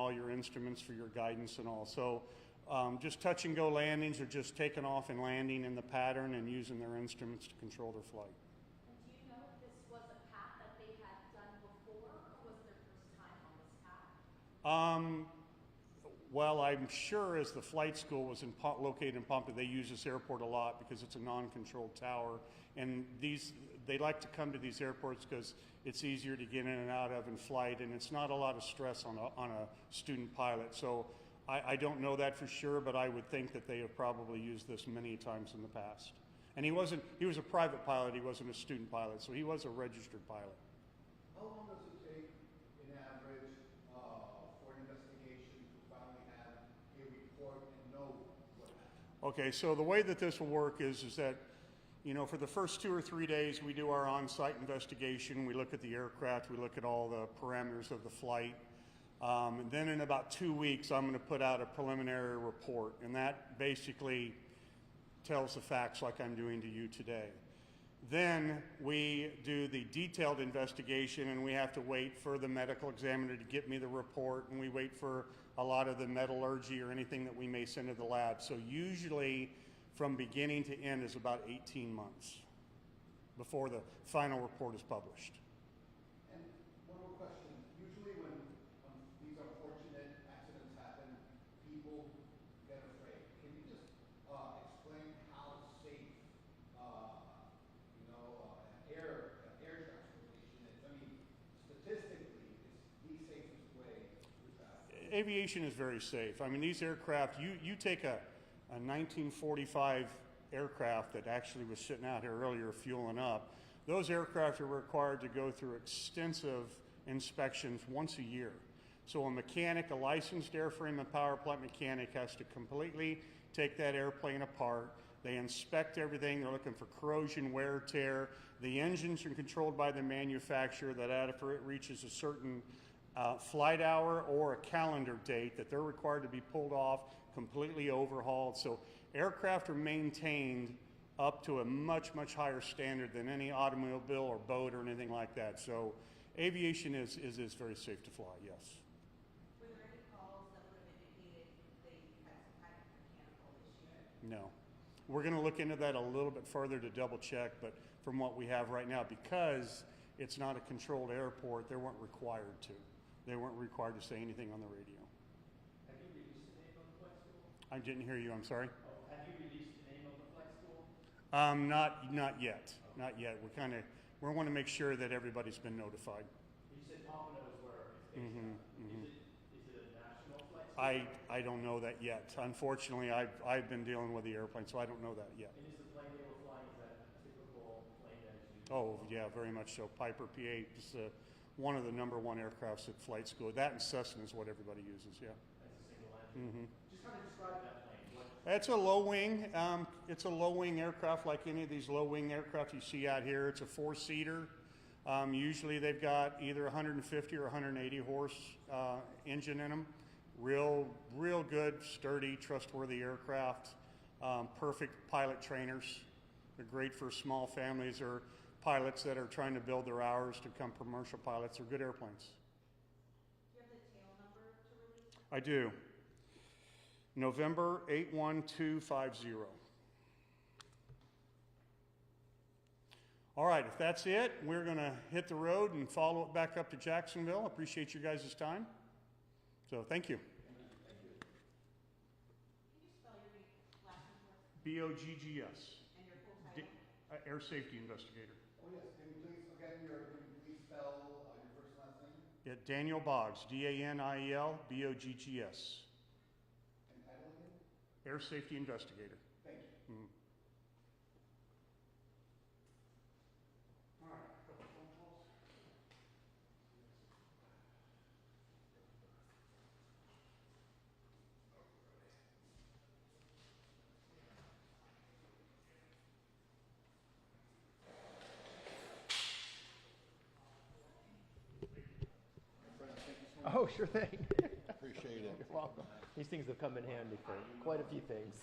all your instruments for your guidance and all. So just touch and go landings are just taking off and landing in the pattern and using their instruments to control their flight. And do you know if this was a path that they had done before, or was their first time on this path? Well, I'm sure as the flight school was located in Pompey, they use this airport a lot because it's a non-controlled tower. And they like to come to these airports because it's easier to get in and out of in flight, and it's not a lot of stress on a student pilot. So I don't know that for sure, but I would think that they have probably used this many times in the past. And he was a private pilot, he wasn't a student pilot, so he was a registered pilot. How long does it take, in average, for an investigation to finally have a report and know what happened? Okay, so the way that this will work is that, you know, for the first 2 or 3 days, we do our on-site investigation. We look at the aircraft, we look at all the parameters of the flight. And then in about 2 weeks, I'm going to put out a preliminary report, and that basically tells the facts like I'm doing to you today. Then we do the detailed investigation, and we have to wait for the medical examiner to get me the report, and we wait for a lot of the metallurgy or anything that we may send to the lab. So usually from beginning to end is about 18 months before the final report is published. And one more question. Usually when these unfortunate accidents happen, people get afraid. Can you just explain how safe, air transportation is? I mean, statistically, it's the safest way to travel. Aviation is very safe. I mean, these aircraft, you take a 1945 aircraft that actually was sitting out here earlier fueling up. Those aircraft are required to go through extensive inspections once a year. So a mechanic, a licensed airframe and power plant mechanic, has to completely take that airplane apart. They inspect everything. They're looking for corrosion, wear, tear. The engines are controlled by the manufacturer, that after it reaches a certain flight hour or a calendar date that they're required to be pulled off, completely overhauled. So aircraft are maintained up to a much, much higher standard than any automobile or boat or anything like that. So aviation is very safe to fly, yes. Were there any calls that would have indicated they had some kind of mechanical issue? No. We're going to look into that a little bit further to double check, but from what we have right now, because it's not a controlled airport, they weren't required to. They weren't required to say anything on the radio. Have you released the name of the flight school? I didn't hear you, I'm sorry. Oh, have you released the name of the flight school? Not yet. Not yet. We want to make sure that everybody's been notified. You said Pompano is where it's based on. Is it a national flight school? I don't know that yet. Unfortunately, I've been dealing with the airplane, so I don't know that yet. And is the plane they were flying, is that a typical plane that is used? Oh, yeah, very much so. Piper P-8 is one of the #1 aircrafts at flight school. That and Cessna is what everybody uses, yeah. That's a single engine? Just kind of describe that plane. It's a low wing. It's a low wing aircraft like any of these low wing aircraft you see out here. It's a 4-seater. Usually they've got either 150 or 180 horse engine in them. Real good, sturdy, trustworthy aircraft. Perfect pilot trainers. They're great for small families or pilots that are trying to build their hours to become commercial pilots. They're good airplanes. Do you have the tail number to release? I do. November 81250. All right, if that's it, we're going to hit the road and follow it back up to Jacksonville. Appreciate you guys' time. So thank you. Can you spell your last name for us? BOGGS, And your full title? Air Safety Investigator. Oh yes, can you please, again, can you please spell your first and last name? Yeah, Daniel Boggs, DANIEL, BOGGS. And title again? Air Safety Investigator. Thank you. All right, a couple phone calls. Oh, sure thing. Appreciate it. You're welcome. These things have come in handy for quite a few things.